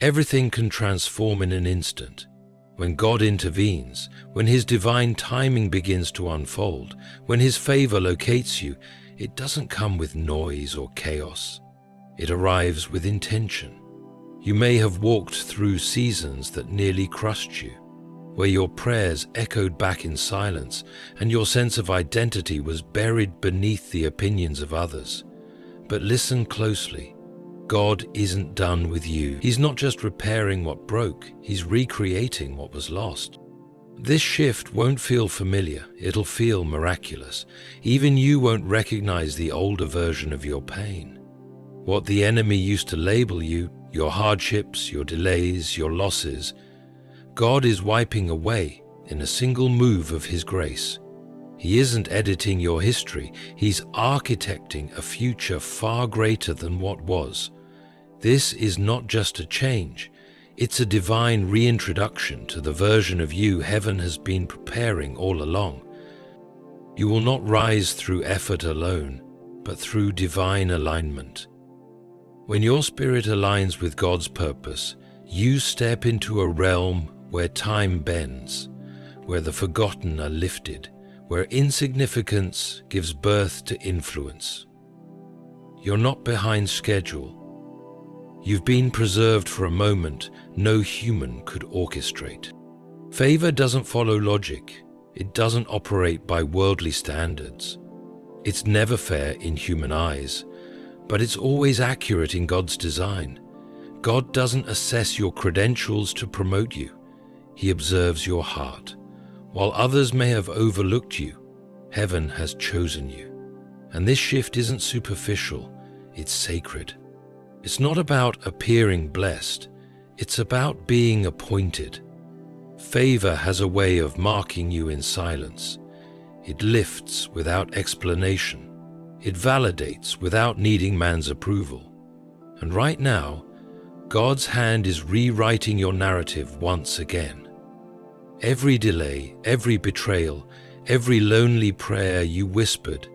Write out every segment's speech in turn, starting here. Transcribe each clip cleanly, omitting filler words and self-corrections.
Everything can transform in an instant. When God intervenes, when His divine timing begins to unfold, when His favor locates you, it doesn't come with noise or chaos. It arrives with intention. You may have walked through seasons that nearly crushed you, where your prayers echoed back in silence and your sense of identity was buried beneath the opinions of others. But listen closely. God isn't done with you. He's not just repairing what broke, He's recreating what was lost. This shift won't feel familiar, it'll feel miraculous. Even you won't recognize the older version of your pain. What the enemy used to label you, your hardships, your delays, your losses, God is wiping away in a single move of His grace. He isn't editing your history, He's architecting a future far greater than what was. This is not just a change, it's a divine reintroduction to the version of you heaven has been preparing all along. You will not rise through effort alone, but through divine alignment. When your spirit aligns with God's purpose, you step into a realm where time bends, where the forgotten are lifted, where insignificance gives birth to influence. You're not behind schedule. You've been preserved for a moment no human could orchestrate. Favor doesn't follow logic. It doesn't operate by worldly standards. It's never fair in human eyes, but it's always accurate in God's design. God doesn't assess your credentials to promote you. He observes your heart. While others may have overlooked you, heaven has chosen you. And this shift isn't superficial, it's sacred. It's not about appearing blessed, it's about being appointed. Favor has a way of marking you in silence. It lifts without explanation. It validates without needing man's approval. And right now, God's hand is rewriting your narrative once again. Every delay, every betrayal, every lonely prayer you whispered,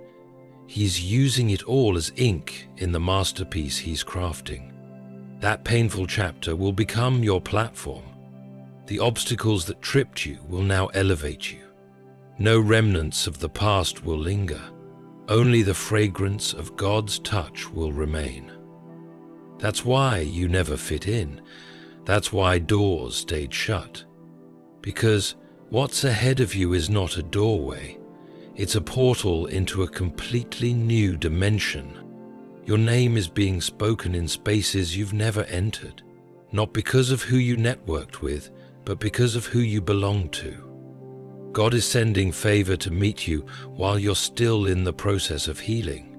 He's using it all as ink in the masterpiece He's crafting. That painful chapter will become your platform. The obstacles that tripped you will now elevate you. No remnants of the past will linger. Only the fragrance of God's touch will remain. That's why you never fit in. That's why doors stayed shut. Because what's ahead of you is not a doorway. It's a portal into a completely new dimension. Your name is being spoken in spaces you've never entered, not because of who you networked with, but because of who you belong to. God is sending favor to meet you while you're still in the process of healing.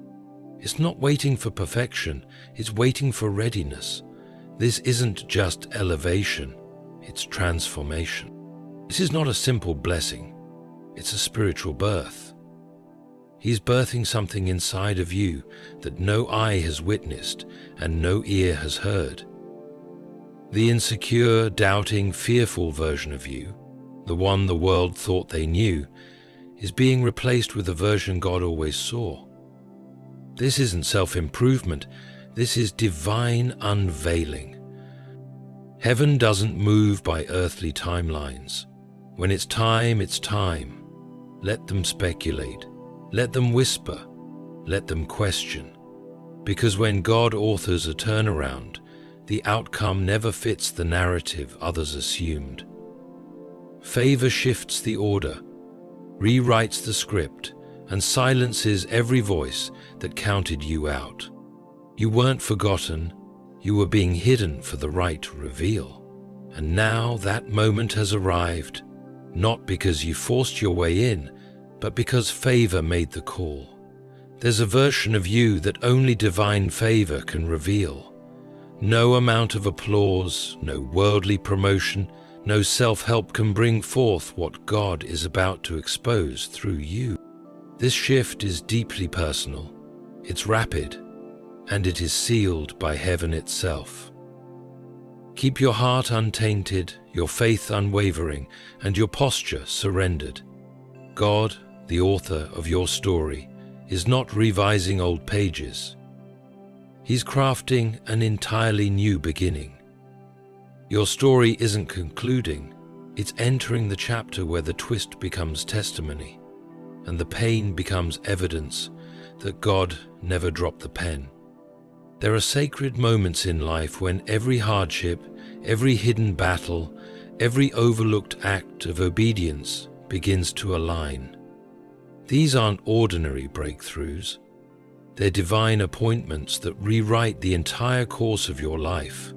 It's not waiting for perfection, it's waiting for readiness. This isn't just elevation, it's transformation. This is not a simple blessing, it's a spiritual birth. He's birthing something inside of you that no eye has witnessed and no ear has heard. The insecure, doubting, fearful version of you, the one the world thought they knew, is being replaced with the version God always saw. This isn't self-improvement, this is divine unveiling. Heaven doesn't move by earthly timelines. When it's time, it's time. Let them speculate. Let them whisper. Let them question. Because when God authors a turnaround, the outcome never fits the narrative others assumed. Favor shifts the order, rewrites the script, and silences every voice that counted you out. You weren't forgotten, you were being hidden for the right reveal. And now that moment has arrived, not because you forced your way in, but because favor made the call. There's a version of you that only divine favor can reveal. No amount of applause, no worldly promotion, no self-help can bring forth what God is about to expose through you. This shift is deeply personal, it's rapid, and it is sealed by heaven itself. Keep your heart untainted, your faith unwavering, and your posture surrendered. God, the author of your story, is not revising old pages. He's crafting an entirely new beginning. Your story isn't concluding, it's entering the chapter where the twist becomes testimony, and the pain becomes evidence that God never dropped the pen. There are sacred moments in life when every hardship, every hidden battle, every overlooked act of obedience begins to align. These aren't ordinary breakthroughs. They're divine appointments that rewrite the entire course of your life.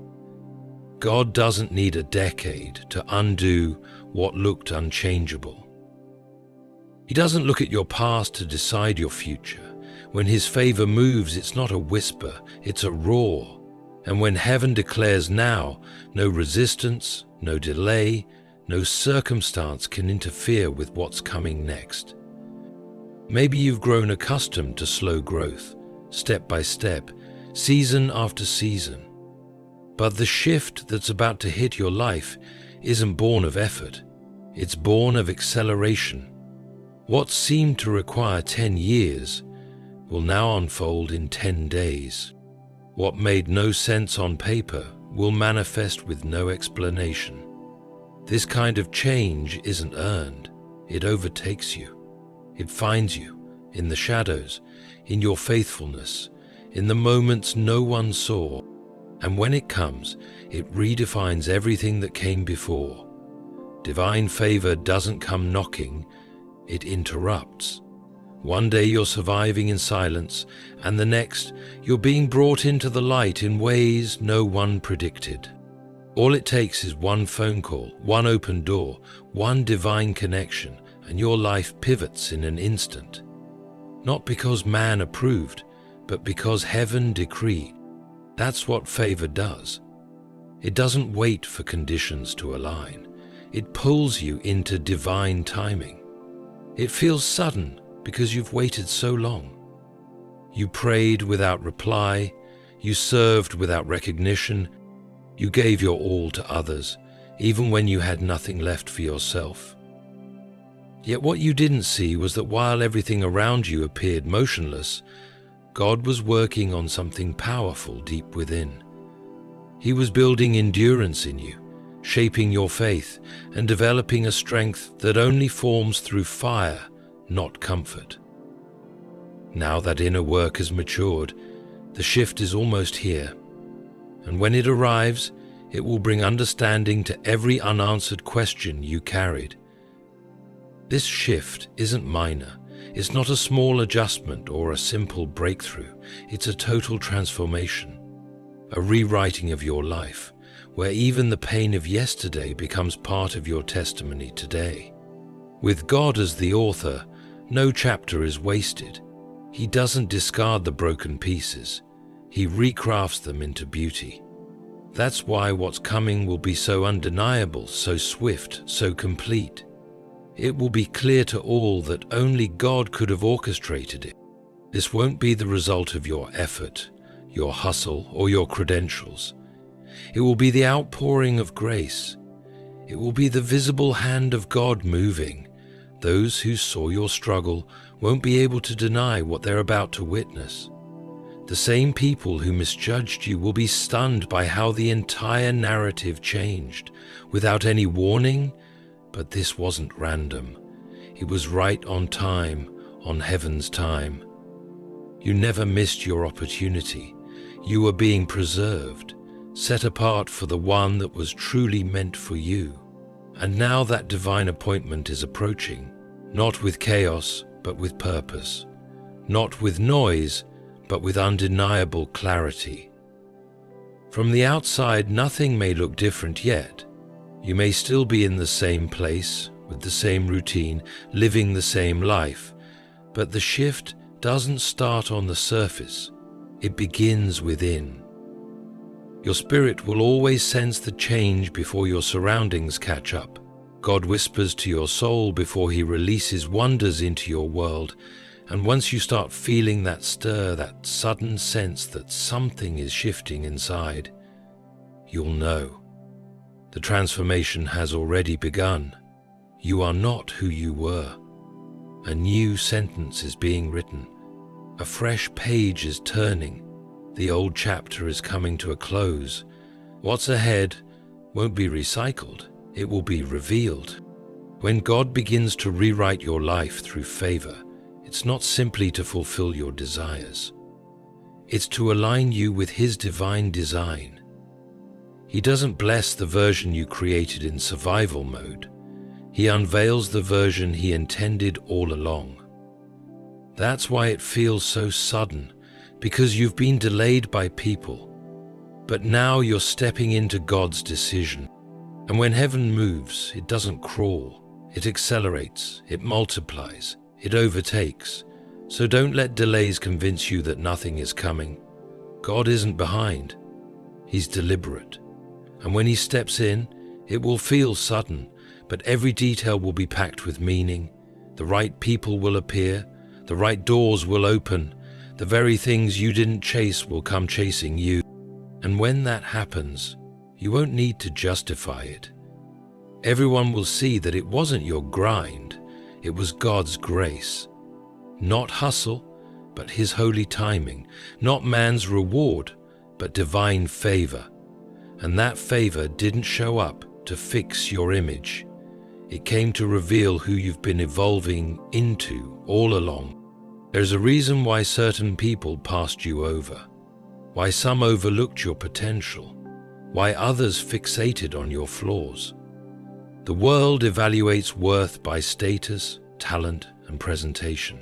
God doesn't need a decade to undo what looked unchangeable. He doesn't look at your past to decide your future. When His favor moves, it's not a whisper, it's a roar. And when heaven declares now, no resistance, no delay, no circumstance can interfere with what's coming next. Maybe you've grown accustomed to slow growth, step by step, season after season. But the shift that's about to hit your life isn't born of effort. It's born of acceleration. What seemed to require 10 years will now unfold in 10 days. What made no sense on paper will manifest with no explanation. This kind of change isn't earned. It overtakes you. It finds you in the shadows, in your faithfulness, in the moments no one saw. And when it comes, it redefines everything that came before. Divine favor doesn't come knocking, it interrupts. One day you're surviving in silence, and the next you're being brought into the light in ways no one predicted. All it takes is one phone call, one open door, one divine connection, and your life pivots in an instant. Not because man approved, but because heaven decreed. That's what favor does. It doesn't wait for conditions to align. It pulls you into divine timing. It feels sudden because you've waited so long. You prayed without reply, you served without recognition, you gave your all to others, even when you had nothing left for yourself. Yet what you didn't see was that while everything around you appeared motionless, God was working on something powerful deep within. He was building endurance in you, shaping your faith, and developing a strength that only forms through fire, not comfort. Now that inner work has matured, the shift is almost here. And when it arrives, it will bring understanding to every unanswered question you carried. This shift isn't minor. It's not a small adjustment or a simple breakthrough. It's a total transformation, a rewriting of your life, where even the pain of yesterday becomes part of your testimony today. With God as the author, no chapter is wasted. He doesn't discard the broken pieces. He recrafts them into beauty. That's why what's coming will be so undeniable, so swift, so complete. It will be clear to all that only God could have orchestrated it. This won't be the result of your effort, your hustle, or your credentials. It will be the outpouring of grace. It will be the visible hand of God moving. Those who saw your struggle won't be able to deny what they're about to witness. The same people who misjudged you will be stunned by how the entire narrative changed, without any warning. But this wasn't random. It was right on time, on heaven's time. You never missed your opportunity. You were being preserved, set apart for the one that was truly meant for you. And now that divine appointment is approaching, not with chaos, but with purpose. Not with noise, but with undeniable clarity. From the outside, nothing may look different yet. You may still be in the same place, with the same routine, living the same life, but the shift doesn't start on the surface. It begins within. Your spirit will always sense the change before your surroundings catch up. God whispers to your soul before He releases wonders into your world, and once you start feeling that stir, that sudden sense that something is shifting inside, you'll know. The transformation has already begun. You are not who you were. A new sentence is being written. A fresh page is turning. The old chapter is coming to a close. What's ahead won't be recycled, it will be revealed. When God begins to rewrite your life through favor, it's not simply to fulfill your desires. It's to align you with His divine design. He doesn't bless the version you created in survival mode. He unveils the version He intended all along. That's why it feels so sudden, because you've been delayed by people. But now you're stepping into God's decision. And when heaven moves, it doesn't crawl. It accelerates, it multiplies, it overtakes. So don't let delays convince you that nothing is coming. God isn't behind. He's deliberate. And when He steps in, it will feel sudden, but every detail will be packed with meaning. The right people will appear, the right doors will open, the very things you didn't chase will come chasing you. And when that happens, you won't need to justify it. Everyone will see that it wasn't your grind, it was God's grace. Not hustle, but His holy timing. Not man's reward, but divine favor. And that favor didn't show up to fix your image. It came to reveal who you've been evolving into all along. There's a reason why certain people passed you over, why some overlooked your potential, why others fixated on your flaws. The world evaluates worth by status, talent, and presentation.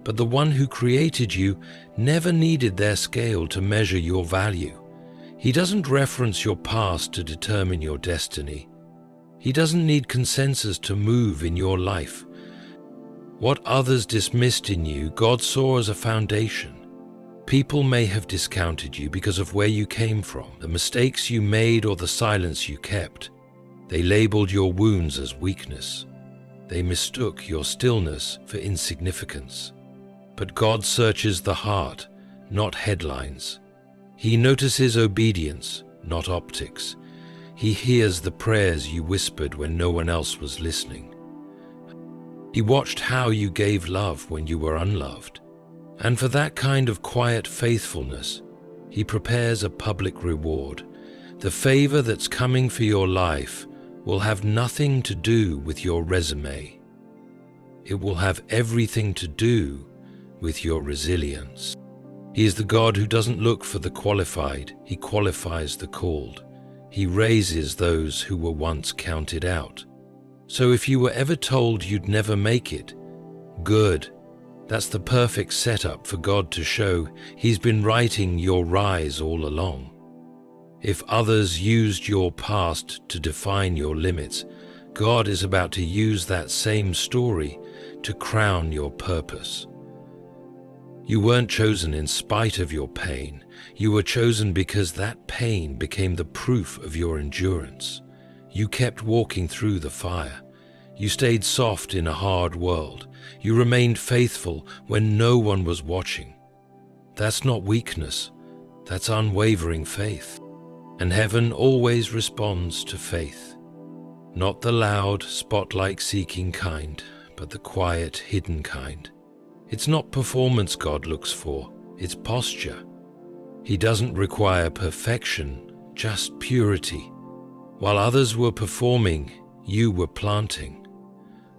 But the one who created you never needed their scale to measure your value. He doesn't reference your past to determine your destiny. He doesn't need consensus to move in your life. What others dismissed in you, God saw as a foundation. People may have discounted you because of where you came from, the mistakes you made or the silence you kept. They labeled your wounds as weakness. They mistook your stillness for insignificance. But God searches the heart, not headlines. He notices obedience, not optics. He hears the prayers you whispered when no one else was listening. He watched how you gave love when you were unloved. And for that kind of quiet faithfulness, He prepares a public reward. The favor that's coming for your life will have nothing to do with your resume. It will have everything to do with your resilience. He is the God who doesn't look for the qualified, He qualifies the called. He raises those who were once counted out. So if you were ever told you'd never make it, good. That's the perfect setup for God to show He's been writing your rise all along. If others used your past to define your limits, God is about to use that same story to crown your purpose. You weren't chosen in spite of your pain. You were chosen because that pain became the proof of your endurance. You kept walking through the fire. You stayed soft in a hard world. You remained faithful when no one was watching. That's not weakness. That's unwavering faith. And heaven always responds to faith. Not the loud, spotlight-seeking kind, but the quiet, hidden kind. It's not performance God looks for, it's posture. He doesn't require perfection, just purity. While others were performing, you were planting.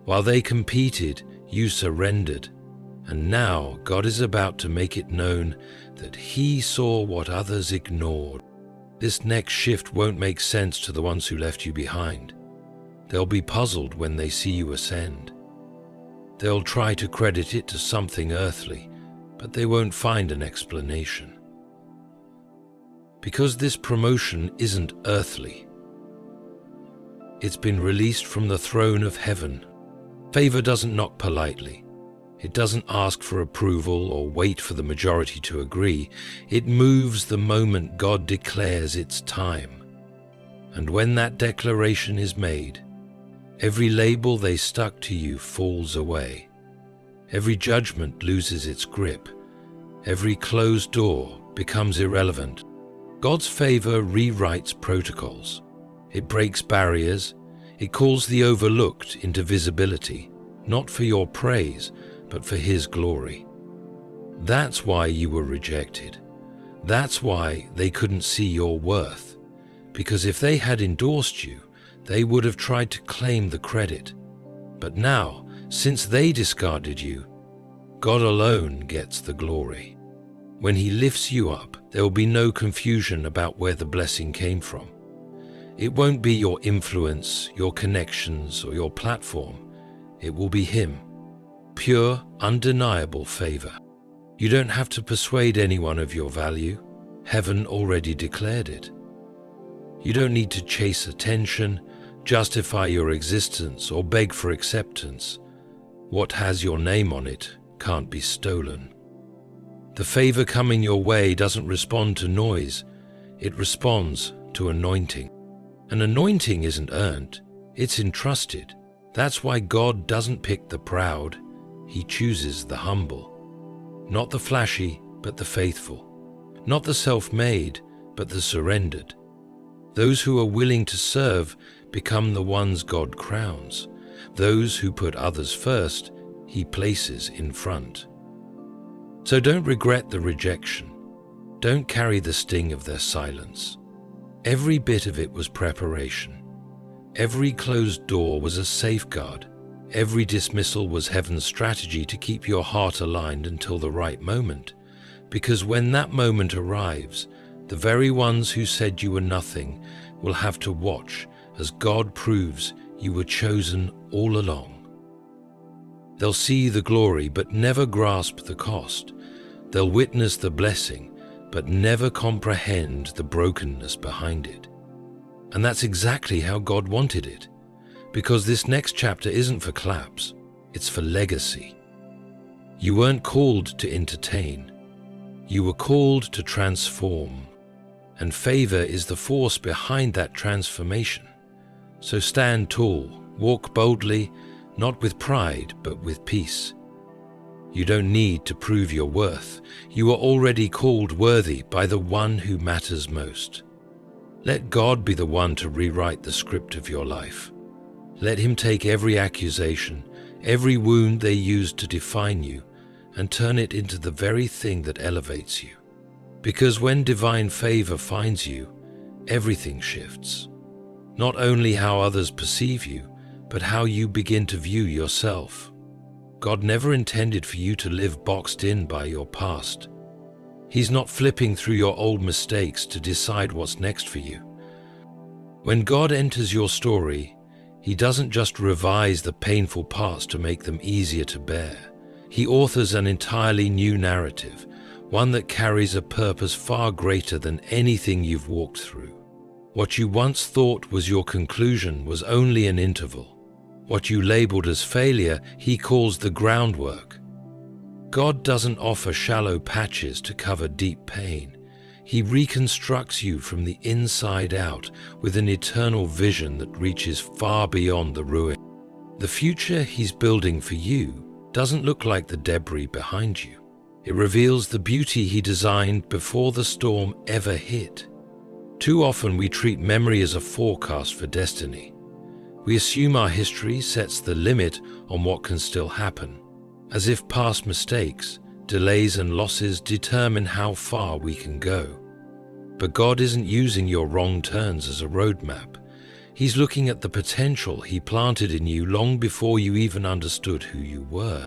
While they competed, you surrendered. And now God is about to make it known that He saw what others ignored. This next shift won't make sense to the ones who left you behind. They'll be puzzled when they see you ascend. They'll try to credit it to something earthly, but they won't find an explanation. Because this promotion isn't earthly. It's been released from the throne of heaven. Favor doesn't knock politely. It doesn't ask for approval or wait for the majority to agree. It moves the moment God declares it's time. And when that declaration is made, every label they stuck to you falls away. Every judgment loses its grip. Every closed door becomes irrelevant. God's favor rewrites protocols. It breaks barriers. It calls the overlooked into visibility, not for your praise, but for His glory. That's why you were rejected. That's why they couldn't see your worth. because if they had endorsed you, they would have tried to claim the credit. But now, since they discarded you, God alone gets the glory. When He lifts you up, there will be no confusion about where the blessing came from. It won't be your influence, your connections, or your platform. It will be Him. Pure, undeniable favor. You don't have to persuade anyone of your value. Heaven already declared it. You don't need to chase attention, justify your existence, or beg for acceptance. What has your name on it can't be stolen. The favor coming your way doesn't respond to noise. It responds to anointing. An anointing isn't earned, it's entrusted. That's why God doesn't pick the proud. He chooses the humble. Not the flashy, but the faithful. Not the self-made, but the surrendered. Those who are willing to serve become the ones God crowns. Those who put others first, He places in front. So don't regret the rejection. Don't carry the sting of their silence. Every bit of it was preparation. Every closed door was a safeguard. Every dismissal was heaven's strategy to keep your heart aligned until the right moment. Because when that moment arrives, the very ones who said you were nothing will have to watch as God proves you were chosen all along. They'll see the glory but never grasp the cost. They'll witness the blessing but never comprehend the brokenness behind it. And that's exactly how God wanted it. Because this next chapter isn't for claps, it's for legacy. You weren't called to entertain. You were called to transform. And favor is the force behind that transformation. So stand tall, walk boldly, not with pride, but with peace. You don't need to prove your worth. You are already called worthy by the one who matters most. Let God be the one to rewrite the script of your life. Let Him take every accusation, every wound they used to define you, and turn it into the very thing that elevates you. Because when divine favor finds you, everything shifts. Not only how others perceive you, but how you begin to view yourself. God never intended for you to live boxed in by your past. He's not flipping through your old mistakes to decide what's next for you. When God enters your story, He doesn't just revise the painful parts to make them easier to bear. He authors an entirely new narrative, one that carries a purpose far greater than anything you've walked through. What you once thought was your conclusion was only an interval. What you labeled as failure, He calls the groundwork. God doesn't offer shallow patches to cover deep pain. He reconstructs you from the inside out with an eternal vision that reaches far beyond the ruin. The future He's building for you doesn't look like the debris behind you. It reveals the beauty He designed before the storm ever hit. Too often we treat memory as a forecast for destiny. We assume our history sets the limit on what can still happen, as if past mistakes, delays and losses determine how far we can go. But God isn't using your wrong turns as a roadmap. He's looking at the potential He planted in you long before you even understood who you were.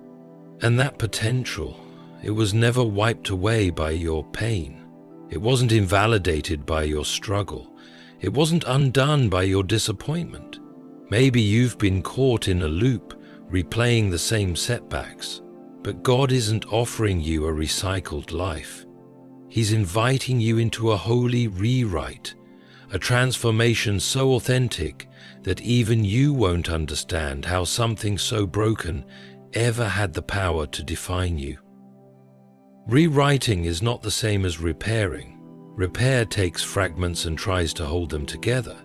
And that potential, it was never wiped away by your pain. It wasn't invalidated by your struggle. It wasn't undone by your disappointment. Maybe you've been caught in a loop, replaying the same setbacks, but God isn't offering you a recycled life. He's inviting you into a holy rewrite, a transformation so authentic that even you won't understand how something so broken ever had the power to define you. Rewriting is not the same as repairing. Repair takes fragments and tries to hold them together.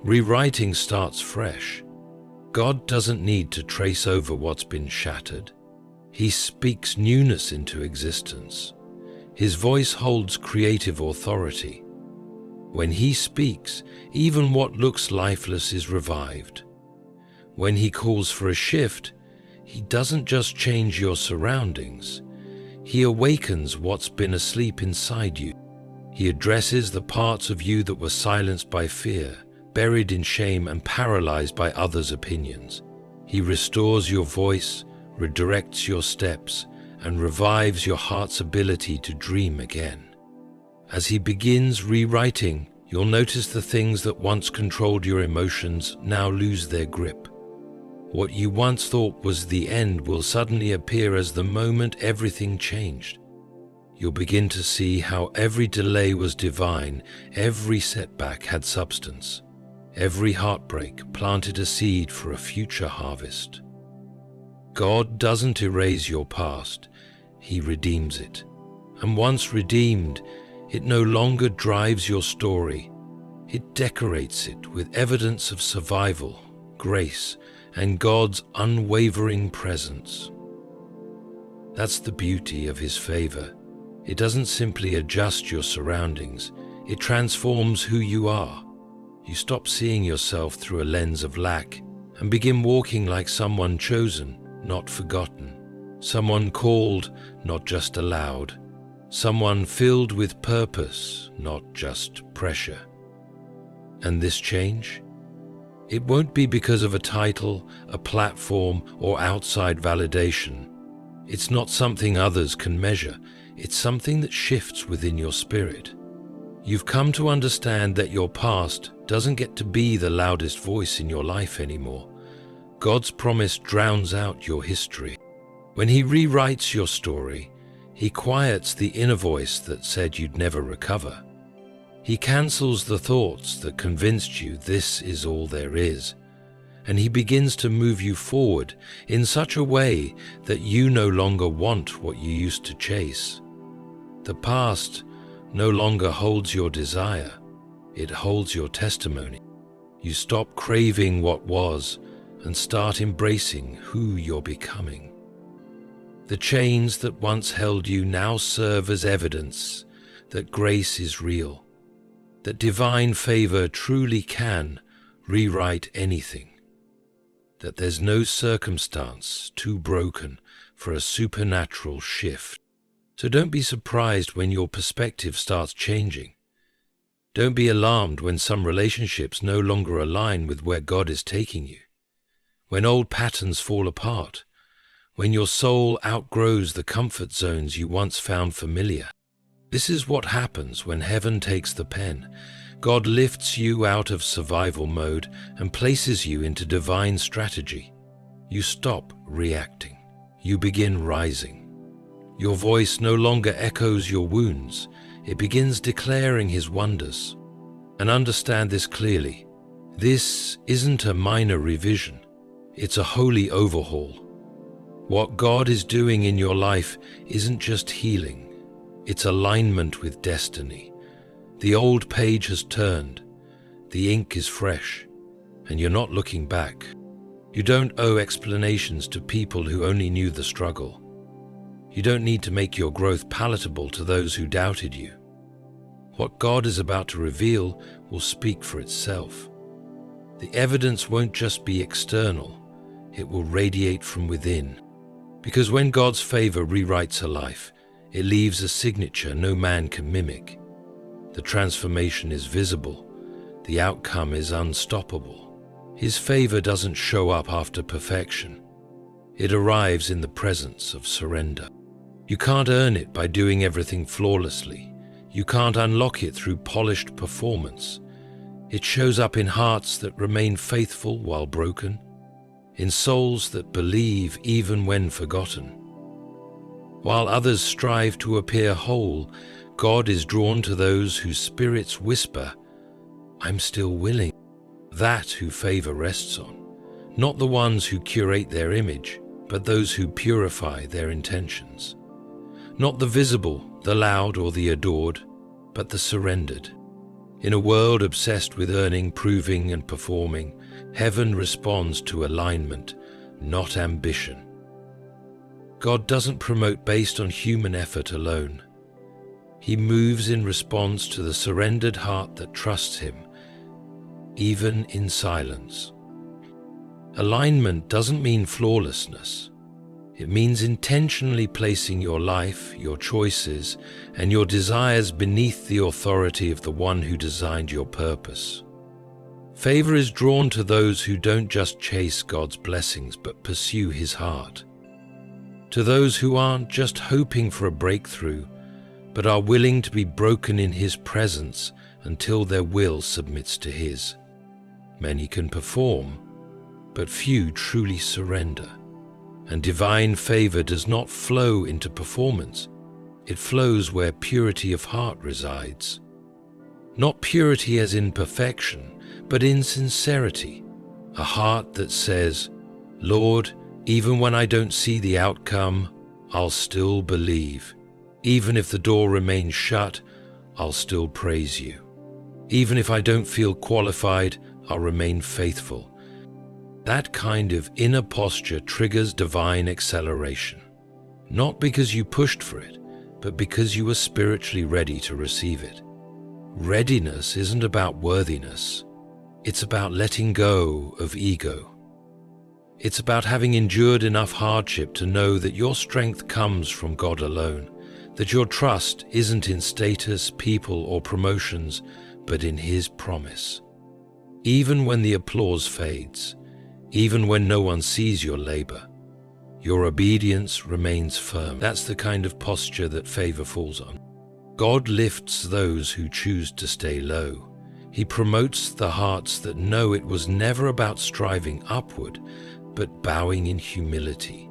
Rewriting starts fresh. God doesn't need to trace over what's been shattered. He speaks newness into existence. His voice holds creative authority. When He speaks, even what looks lifeless is revived. When He calls for a shift, He doesn't just change your surroundings. He awakens what's been asleep inside you. He addresses the parts of you that were silenced by fear, buried in shame and paralyzed by others' opinions. He restores your voice, redirects your steps, and revives your heart's ability to dream again. As he begins rewriting, you'll notice the things that once controlled your emotions now lose their grip. What you once thought was the end will suddenly appear as the moment everything changed. You'll begin to see how every delay was divine, every setback had substance. Every heartbreak planted a seed for a future harvest. God doesn't erase your past, He redeems it. And once redeemed, it no longer drives your story. It decorates it with evidence of survival, grace, and God's unwavering presence. That's the beauty of His favor. It doesn't simply adjust your surroundings, it transforms who you are. You stop seeing yourself through a lens of lack and begin walking like someone chosen, not forgotten. Someone called, not just allowed. Someone filled with purpose, not just pressure. And this change? It won't be because of a title, a platform, or outside validation. It's not something others can measure. It's something that shifts within your spirit. You've come to understand that your past doesn't get to be the loudest voice in your life anymore. God's promise drowns out your history. When He rewrites your story, He quiets the inner voice that said you'd never recover. He cancels the thoughts that convinced you this is all there is, and He begins to move you forward in such a way that you no longer want what you used to chase. The past no longer holds your desire, it holds your testimony. You stop craving what was and start embracing who you're becoming. The chains that once held you now serve as evidence that grace is real, that divine favor truly can rewrite anything, that there's no circumstance too broken for a supernatural shift. So don't be surprised when your perspective starts changing. Don't be alarmed when some relationships no longer align with where God is taking you, when old patterns fall apart, when your soul outgrows the comfort zones you once found familiar. This is what happens when heaven takes the pen. God lifts you out of survival mode and places you into divine strategy. You stop reacting. You begin rising. Your voice no longer echoes your wounds. It begins declaring His wonders. And understand this clearly. This isn't a minor revision. It's a holy overhaul. What God is doing in your life isn't just healing. It's alignment with destiny. The old page has turned. The ink is fresh. And you're not looking back. You don't owe explanations to people who only knew the struggle. You don't need to make your growth palatable to those who doubted you. What God is about to reveal will speak for itself. The evidence won't just be external, it will radiate from within. Because when God's favor rewrites a life, it leaves a signature no man can mimic. The transformation is visible, the outcome is unstoppable. His favor doesn't show up after perfection. It arrives in the presence of surrender. You can't earn it by doing everything flawlessly. You can't unlock it through polished performance. It shows up in hearts that remain faithful while broken, in souls that believe even when forgotten. While others strive to appear whole, God is drawn to those whose spirits whisper, "I'm still willing." That who favor rests on, not the ones who curate their image, but those who purify their intentions. Not the visible, the loud, or the adored, but the surrendered. In a world obsessed with earning, proving, and performing, heaven responds to alignment, not ambition. God doesn't promote based on human effort alone. He moves in response to the surrendered heart that trusts Him, even in silence. Alignment doesn't mean flawlessness. It means intentionally placing your life, your choices, and your desires beneath the authority of the one who designed your purpose. Favor is drawn to those who don't just chase God's blessings but pursue His heart. To those who aren't just hoping for a breakthrough, but are willing to be broken in His presence until their will submits to His. Many can perform, but few truly surrender. And divine favor does not flow into performance. It flows where purity of heart resides. Not purity as in perfection, but in sincerity. A heart that says, "Lord, even when I don't see the outcome, I'll still believe. Even if the door remains shut, I'll still praise you. Even if I don't feel qualified, I'll remain faithful." That kind of inner posture triggers divine acceleration. Not because you pushed for it, but because you were spiritually ready to receive it. Readiness isn't about worthiness. It's about letting go of ego. It's about having endured enough hardship to know that your strength comes from God alone, that your trust isn't in status, people, or promotions, but in His promise. Even when the applause fades, even when no one sees your labor, your obedience remains firm. That's the kind of posture that favor falls on. God lifts those who choose to stay low. He promotes the hearts that know it was never about striving upward, but bowing in humility.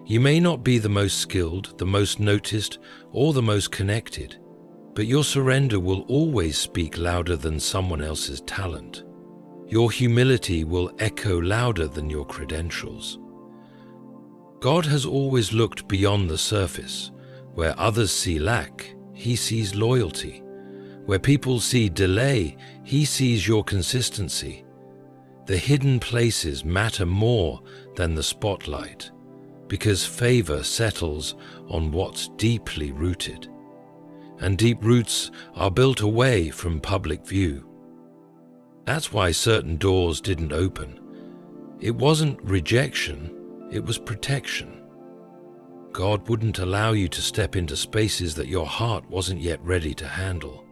You may not be the most skilled, the most noticed, or the most connected, but your surrender will always speak louder than someone else's talent. Your humility will echo louder than your credentials. God has always looked beyond the surface. Where others see lack, He sees loyalty. Where people see delay, He sees your consistency. The hidden places matter more than the spotlight, because favor settles on what's deeply rooted. And deep roots are built away from public view. That's why certain doors didn't open. It wasn't rejection, it was protection. God wouldn't allow you to step into spaces that your heart wasn't yet ready to handle.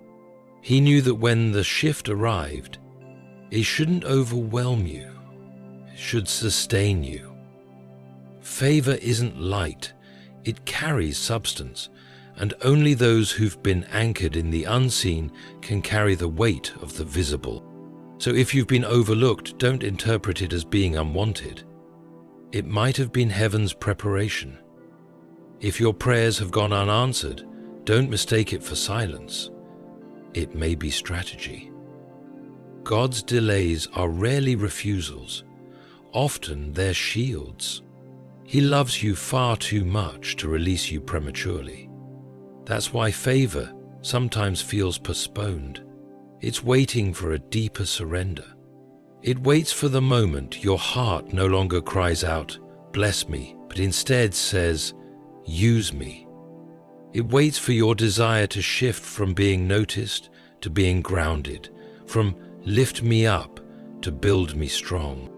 He knew that when the shift arrived, it shouldn't overwhelm you, it should sustain you. Favor isn't light, it carries substance, and only those who've been anchored in the unseen can carry the weight of the visible. So if you've been overlooked, don't interpret it as being unwanted. It might have been heaven's preparation. If your prayers have gone unanswered, don't mistake it for silence. It may be strategy. God's delays are rarely refusals. Often they're shields. He loves you far too much to release you prematurely. That's why favor sometimes feels postponed. It's waiting for a deeper surrender. It waits for the moment your heart no longer cries out, "Bless me," but instead says, "Use me." It waits for your desire to shift from being noticed to being grounded, from "lift me up" to "build me strong."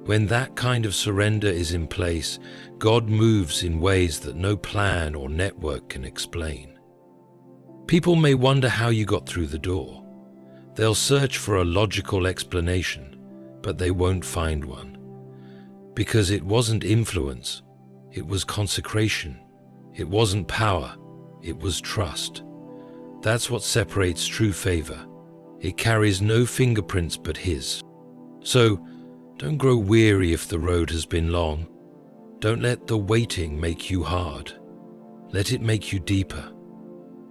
When that kind of surrender is in place, God moves in ways that no plan or network can explain. People may wonder how you got through the door. They'll search for a logical explanation, but they won't find one. Because it wasn't influence, it was consecration. It wasn't power, it was trust. That's what separates true favor. It carries no fingerprints but His. So, don't grow weary if the road has been long. Don't let the waiting make you hard. Let it make you deeper.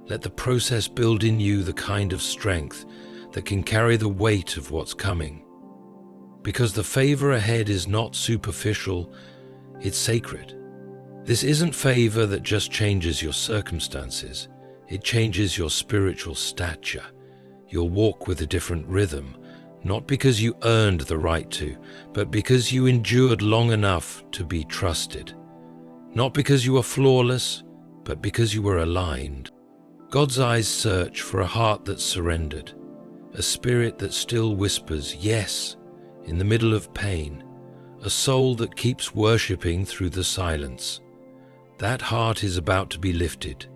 Let the process build in you the kind of strength that can carry the weight of what's coming. Because the favor ahead is not superficial, it's sacred. This isn't favor that just changes your circumstances. It changes your spiritual stature. You'll walk with a different rhythm, not because you earned the right to, but because you endured long enough to be trusted. Not because you were flawless, but because you were aligned. God's eyes search for a heart that's surrendered, a spirit that still whispers yes in the middle of pain, a soul that keeps worshiping through the silence. That heart is about to be lifted.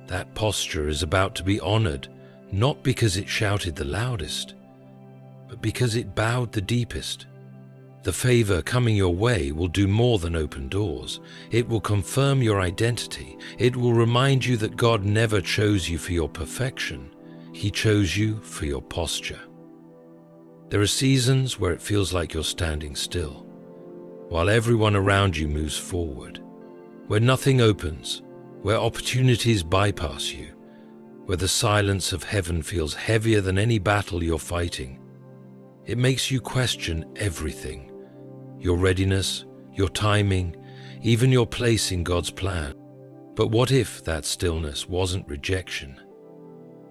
That posture is about to be honored, not because it shouted the loudest, but because it bowed the deepest. The favor coming your way will do more than open doors. It will confirm your identity. It will remind you that God never chose you for your perfection. He chose you for your posture. There are seasons where it feels like you're standing still, while everyone around you moves forward, where nothing opens, where opportunities bypass you, where the silence of heaven feels heavier than any battle you're fighting. It makes you question everything: your readiness, your timing, even your place in God's plan. But what if that stillness wasn't rejection?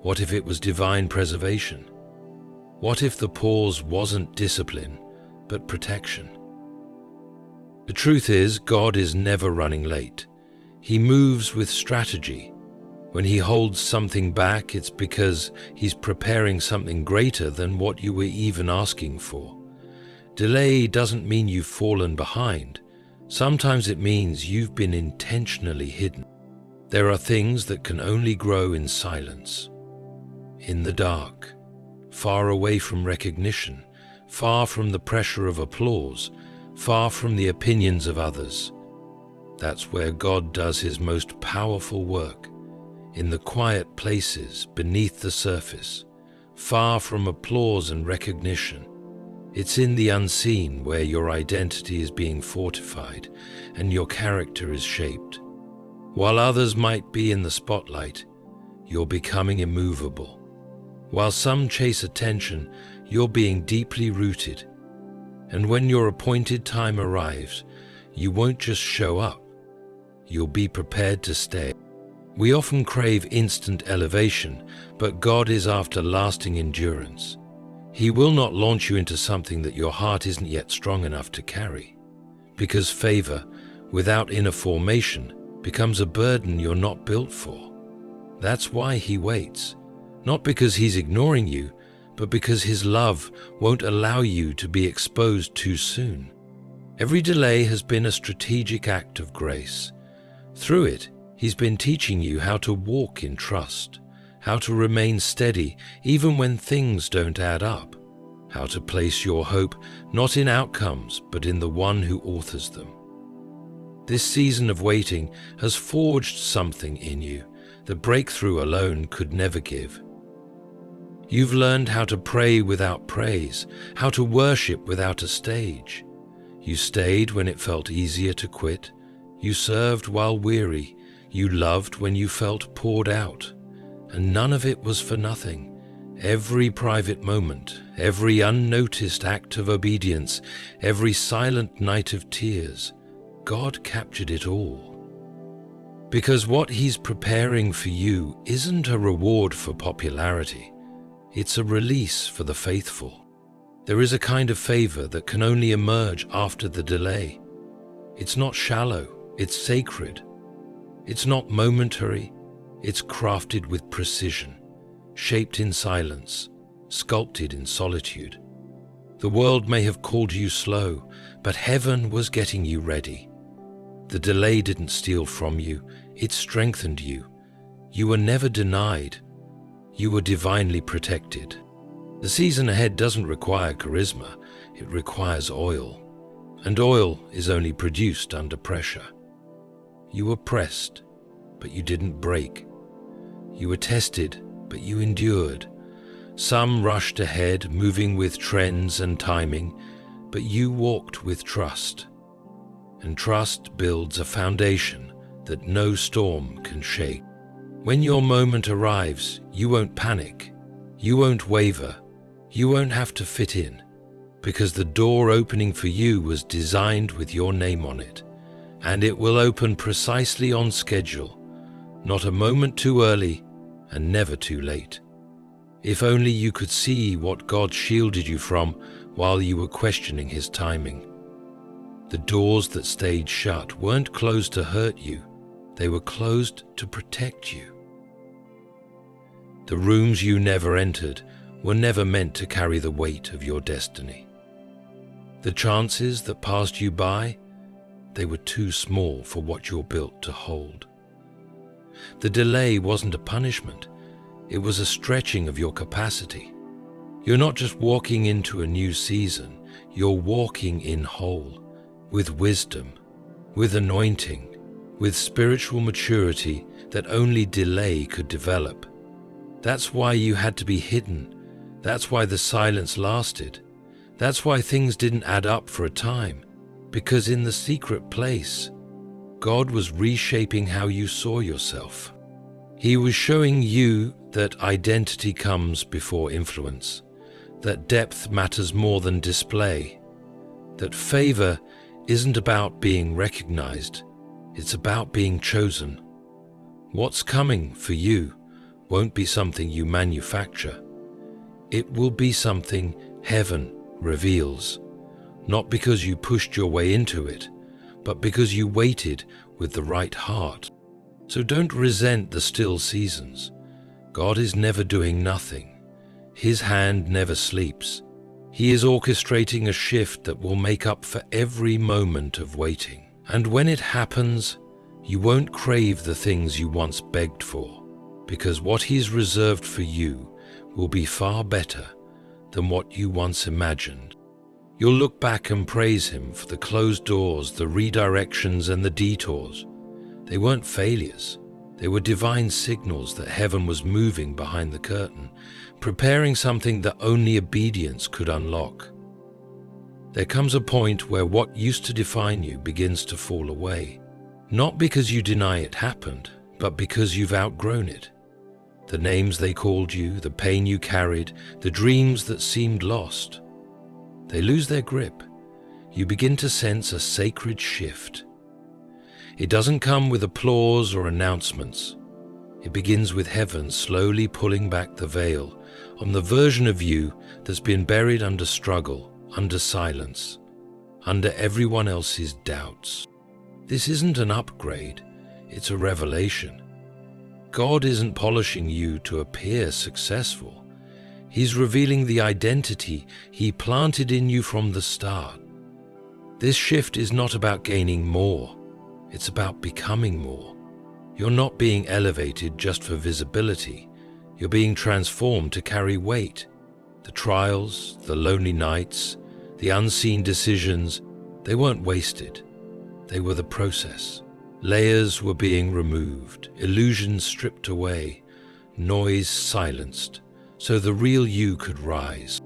What if it was divine preservation? What if the pause wasn't discipline, but protection? The truth is, God is never running late. He moves with strategy. When He holds something back, it's because He's preparing something greater than what you were even asking for. Delay doesn't mean you've fallen behind. Sometimes it means you've been intentionally hidden. There are things that can only grow in silence, in the dark, far away from recognition, far from the pressure of applause, far from the opinions of others. That's where God does His most powerful work, in the quiet places beneath the surface, far from applause and recognition. It's in the unseen where your identity is being fortified and your character is shaped. While others might be in the spotlight, you're becoming immovable. While some chase attention, you're being deeply rooted. And when your appointed time arrives, you won't just show up, you'll be prepared to stay. We often crave instant elevation, but God is after lasting endurance. He will not launch you into something that your heart isn't yet strong enough to carry, because favor, without inner formation, becomes a burden you're not built for. That's why He waits, not because He's ignoring you, but because His love won't allow you to be exposed too soon. Every delay has been a strategic act of grace. Through it, He's been teaching you how to walk in trust, how to remain steady even when things don't add up, how to place your hope not in outcomes but in the one who authors them. This season of waiting has forged something in you that breakthrough alone could never give. You've learned how to pray without praise, how to worship without a stage. You stayed when it felt easier to quit. You served while weary. You loved when you felt poured out. And none of it was for nothing. Every private moment, every unnoticed act of obedience, every silent night of tears, God captured it all. Because what He's preparing for you isn't a reward for popularity. It's a release for the faithful. There is a kind of favor that can only emerge after the delay. It's not shallow, it's sacred. It's not momentary, it's crafted with precision, shaped in silence, sculpted in solitude. The world may have called you slow, but heaven was getting you ready. The delay didn't steal from you, it strengthened you. You were never denied. You were divinely protected. The season ahead doesn't require charisma, it requires oil. And oil is only produced under pressure. You were pressed, but you didn't break. You were tested, but you endured. Some rushed ahead, moving with trends and timing, but you walked with trust. And trust builds a foundation that no storm can shake. When your moment arrives, you won't panic, you won't waver, you won't have to fit in, because the door opening for you was designed with your name on it, and it will open precisely on schedule, not a moment too early and never too late. If only you could see what God shielded you from while you were questioning His timing. The doors that stayed shut weren't closed to hurt you, they were closed to protect you. The rooms you never entered were never meant to carry the weight of your destiny. The chances that passed you by, They were too small for what you're built to hold. The delay wasn't a punishment. It was a stretching of your capacity. You're not just walking into a new season, you're walking in whole, with wisdom, with anointing, with spiritual maturity that only delay could develop. That's why you had to be hidden. That's why the silence lasted. That's why things didn't add up for a time. Because in the secret place, God was reshaping how you saw yourself. He was showing you that identity comes before influence, that depth matters more than display, that favor isn't about being recognized, it's about being chosen. What's coming for you won't be something you manufacture. It will be something heaven reveals, not because you pushed your way into it, but because you waited with the right heart. So don't resent the still seasons. God is never doing nothing. His hand never sleeps. He is orchestrating a shift that will make up for every moment of waiting. And when it happens, you won't crave the things you once begged for, because what He's reserved for you will be far better than what you once imagined. You'll look back and praise Him for the closed doors, the redirections, and the detours. They weren't failures. They were divine signals that heaven was moving behind the curtain, preparing something that only obedience could unlock. There comes a point where what used to define you begins to fall away, not because you deny it happened, but because you've outgrown it. The names they called you, the pain you carried, the dreams that seemed lost, they lose their grip. You begin to sense a sacred shift. It doesn't come with applause or announcements. It begins with heaven slowly pulling back the veil on the version of you that's been buried under struggle, under silence, under everyone else's doubts. This isn't an upgrade, it's a revelation. God isn't polishing you to appear successful. He's revealing the identity He planted in you from the start. This shift is not about gaining more. It's about becoming more. You're not being elevated just for visibility. You're being transformed to carry weight. The trials, the lonely nights, the unseen decisions, they weren't wasted. They were the process. Layers were being removed, illusions stripped away, noise silenced, so the real you could rise.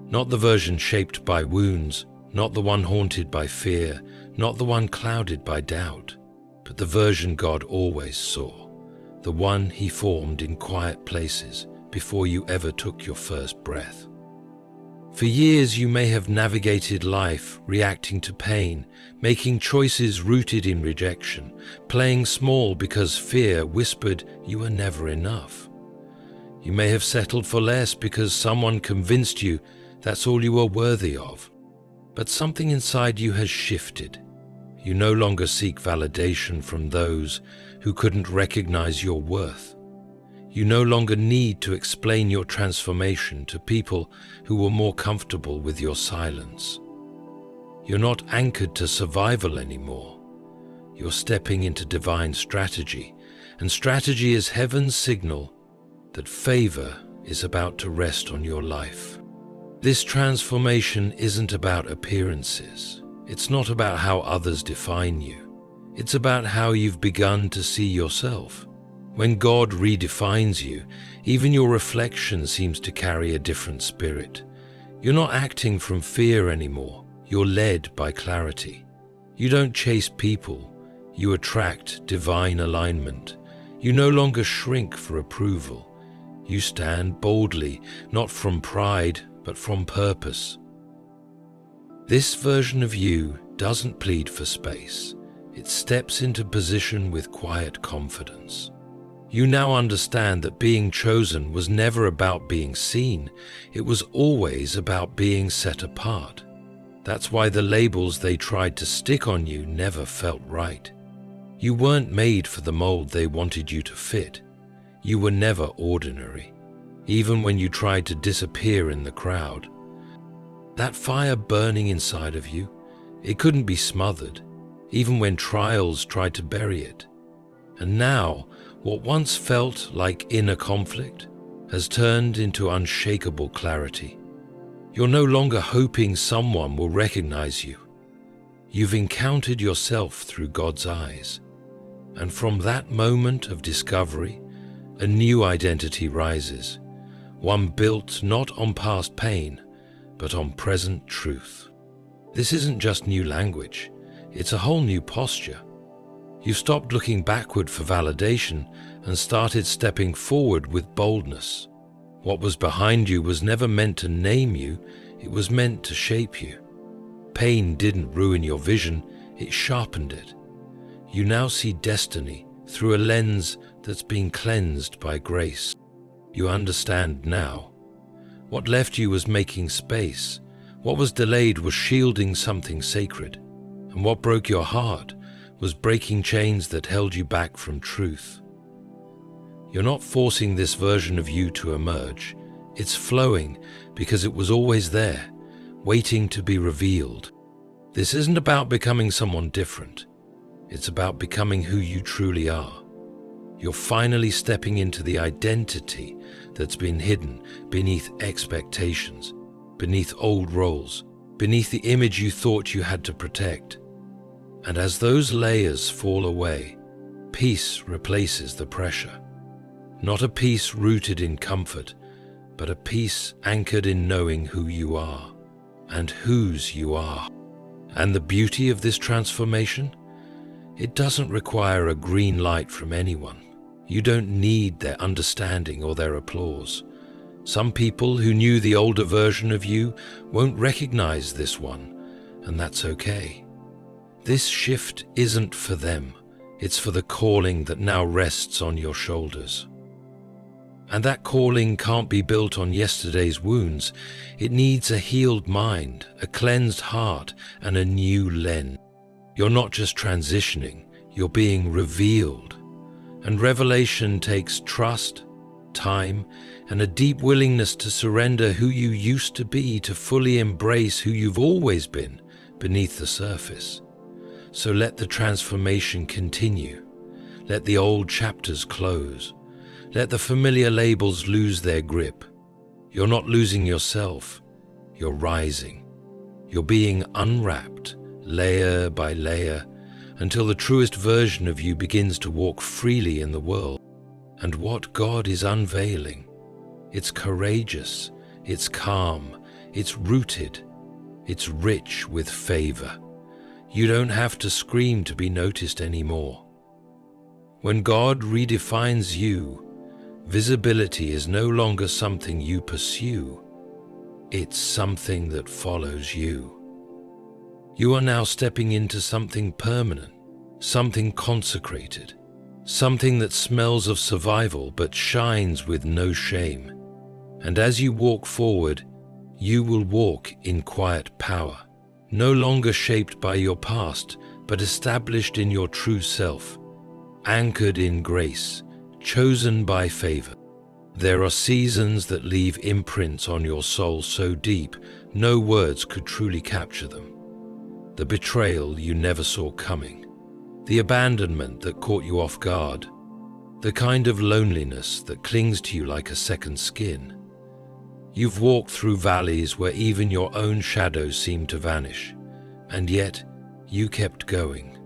Not the version shaped by wounds, not the one haunted by fear, not the one clouded by doubt, but the version God always saw, the one He formed in quiet places before you ever took your first breath. For years you may have navigated life reacting to pain, making choices rooted in rejection, playing small because fear whispered you were never enough. You may have settled for less because someone convinced you that's all you are worthy of. But something inside you has shifted. You no longer seek validation from those who couldn't recognize your worth. You no longer need to explain your transformation to people who were more comfortable with your silence. You're not anchored to survival anymore. You're stepping into divine strategy, and strategy is heaven's signal that favor is about to rest on your life. This transformation isn't about appearances. It's not about how others define you. It's about how you've begun to see yourself. When God redefines you, even your reflection seems to carry a different spirit. You're not acting from fear anymore. You're led by clarity. You don't chase people. You attract divine alignment. You no longer shrink for approval. You stand boldly, not from pride, but from purpose. This version of you doesn't plead for space. It steps into position with quiet confidence. You now understand that being chosen was never about being seen. It was always about being set apart. That's why the labels they tried to stick on you never felt right. You weren't made for the mold they wanted you to fit. You were never ordinary, even when you tried to disappear in the crowd. That fire burning inside of you, it couldn't be smothered. even when trials tried to bury it. And now, what once felt like inner conflict has turned into unshakable clarity. You're no longer hoping someone will recognize you. You've encountered yourself through God's eyes. And from that moment of discovery, a new identity rises, one built not on past pain, but on present truth. This isn't just new language, it's a whole new posture. You stopped looking backward for validation and started stepping forward with boldness. What was behind you was never meant to name you, it was meant to shape you. Pain didn't ruin your vision, it sharpened it. You now see destiny through a lens that's been cleansed by grace. You understand now. What left you was making space. What was delayed was shielding something sacred. And what broke your heart was breaking chains that held you back from truth. You're not forcing this version of you to emerge. It's flowing because it was always there, waiting to be revealed. This isn't about becoming someone different. It's about becoming who you truly are. You're finally stepping into the identity that's been hidden beneath expectations, beneath old roles, beneath the image you thought you had to protect. And as those layers fall away, peace replaces the pressure. Not a peace rooted in comfort, but a peace anchored in knowing who you are and whose you are. And the beauty of this transformation? It doesn't require a green light from anyone. You don't need their understanding or their applause. Some people who knew the older version of you won't recognize this one, and that's okay. This shift isn't for them. It's for the calling that now rests on your shoulders. And that calling can't be built on yesterday's wounds. It needs a healed mind, a cleansed heart, and a new lens. You're not just transitioning, you're being revealed. And revelation takes trust, time, and a deep willingness to surrender who you used to be to fully embrace who you've always been beneath the surface. So let the transformation continue. Let the old chapters close. Let the familiar labels lose their grip. You're not losing yourself, you're rising. You're being unwrapped, layer by layer, until the truest version of you begins to walk freely in the world. And what God is unveiling, it's courageous, it's calm, it's rooted, it's rich with favor. You don't have to scream to be noticed anymore. When God redefines you, visibility is no longer something you pursue, it's something that follows you. You are now stepping into something permanent, something consecrated, something that smells of survival but shines with no shame. And as you walk forward, you will walk in quiet power, no longer shaped by your past, but established in your true self, anchored in grace, chosen by favor. There are seasons that leave imprints on your soul so deep, no words could truly capture them. The betrayal you never saw coming, the abandonment that caught you off guard, the kind of loneliness that clings to you like a second skin. You've walked through valleys where even your own shadows seemed to vanish, and yet you kept going.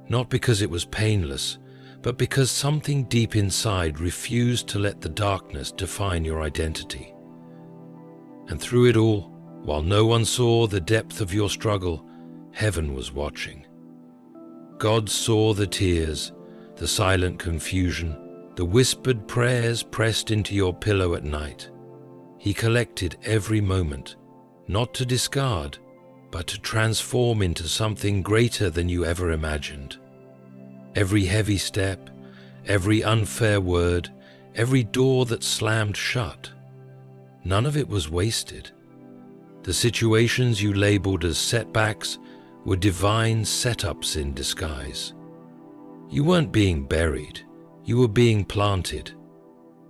Not because it was painless, but because something deep inside refused to let the darkness define your identity. And through it all, while no one saw the depth of your struggle, heaven was watching. God saw the tears, the silent confusion, the whispered prayers pressed into your pillow at night. He collected every moment, not to discard, but to transform into something greater than you ever imagined. Every heavy step, every unfair word, every door that slammed shut, none of it was wasted. The situations you labeled as setbacks were divine setups in disguise. You weren't being buried, you were being planted.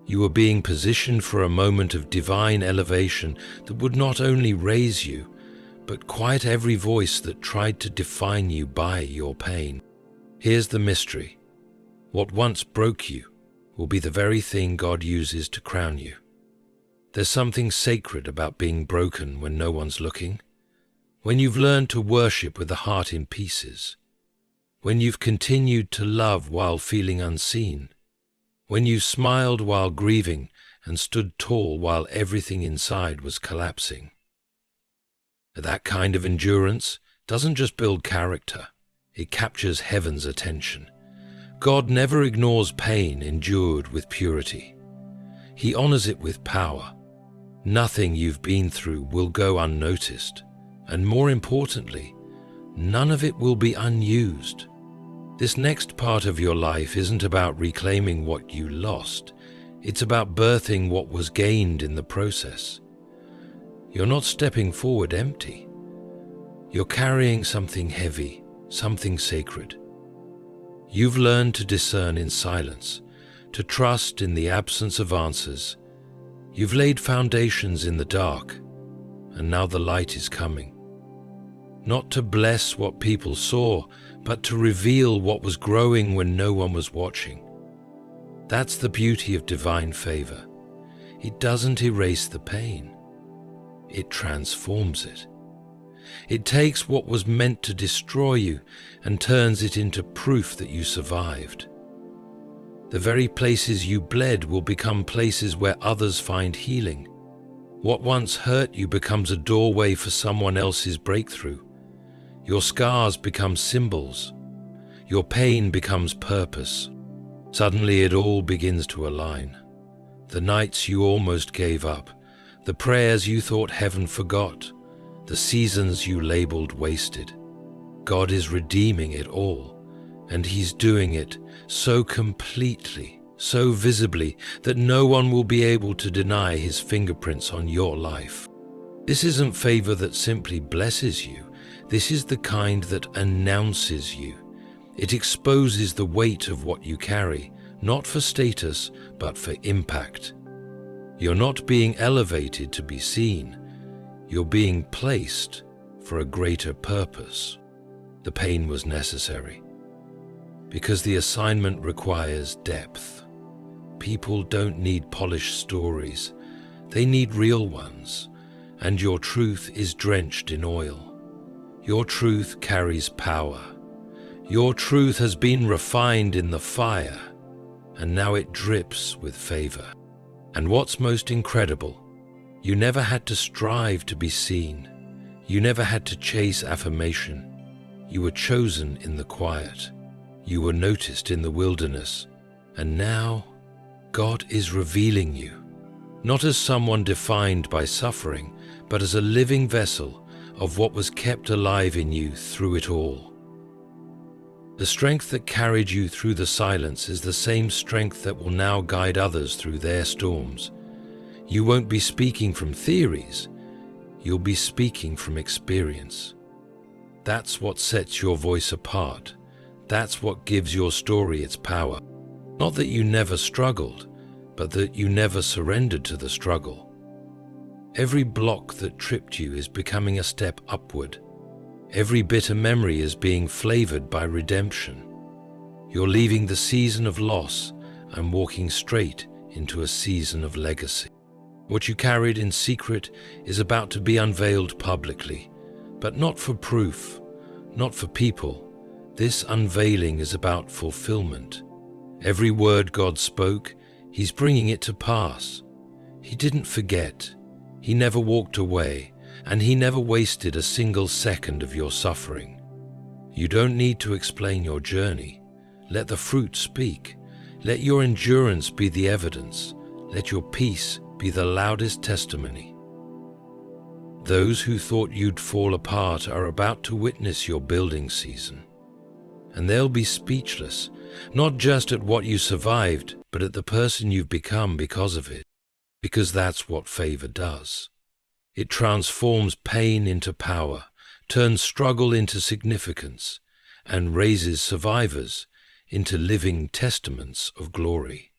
You were being positioned for a moment of divine elevation that would not only raise you, but quiet every voice that tried to define you by your pain. Here's the mystery. What once broke you will be the very thing God uses to crown you. There's something sacred about being broken when no one's looking, when you've learned to worship with the heart in pieces, when you've continued to love while feeling unseen, when you've smiled while grieving and stood tall while everything inside was collapsing. That kind of endurance doesn't just build character, it captures heaven's attention. God never ignores pain endured with purity. He honors it with power. Nothing you've been through will go unnoticed, and more importantly, none of it will be unused. This next part of your life isn't about reclaiming what you lost, it's about birthing what was gained in the process. You're not stepping forward empty. You're carrying something heavy, something sacred. You've learned to discern in silence, to trust in the absence of answers. You've laid foundations in the dark, and now the light is coming. Not to bless what people saw, but to reveal what was growing when no one was watching. That's the beauty of divine favor. It doesn't erase the pain. It transforms it. It takes what was meant to destroy you and turns it into proof that you survived. The very places you bled will become places where others find healing. What once hurt you becomes a doorway for someone else's breakthrough. Your scars become symbols. Your pain becomes purpose. Suddenly it all begins to align. The nights you almost gave up, the prayers you thought heaven forgot, the seasons you labeled wasted. God is redeeming it all, and He's doing it so completely, so visibly, that no one will be able to deny His fingerprints on your life. This isn't favor that simply blesses you. This is the kind that announces you. It exposes the weight of what you carry, not for status, but for impact. You're not being elevated to be seen. You're being placed for a greater purpose. The pain was necessary, because the assignment requires depth. People don't need polished stories. They need real ones, and your truth is drenched in oil. Your truth carries power. Your truth has been refined in the fire, and now it drips with favor. And what's most incredible, you never had to strive to be seen. You never had to chase affirmation. You were chosen in the quiet. You were noticed in the wilderness. And now, God is revealing you, not as someone defined by suffering, but as a living vessel of what was kept alive in you through it all. The strength that carried you through the silence is the same strength that will now guide others through their storms. You won't be speaking from theories, you'll be speaking from experience. That's what sets your voice apart. That's what gives your story its power. Not that you never struggled, but that you never surrendered to the struggle. Every block that tripped you is becoming a step upward. Every bitter memory is being flavored by redemption. You're leaving the season of loss and walking straight into a season of legacy. What you carried in secret is about to be unveiled publicly, but not for proof, not for people. This unveiling is about fulfillment. Every word God spoke, He's bringing it to pass. He didn't forget. He never walked away, and He never wasted a single second of your suffering. You don't need to explain your journey. Let the fruit speak. Let your endurance be the evidence. Let your peace be the loudest testimony. Those who thought you'd fall apart are about to witness your building season. And they'll be speechless, not just at what you survived, but at the person you've become because of it. Because that's what favor does. It transforms pain into power, turns struggle into significance, and raises survivors into living testaments of glory.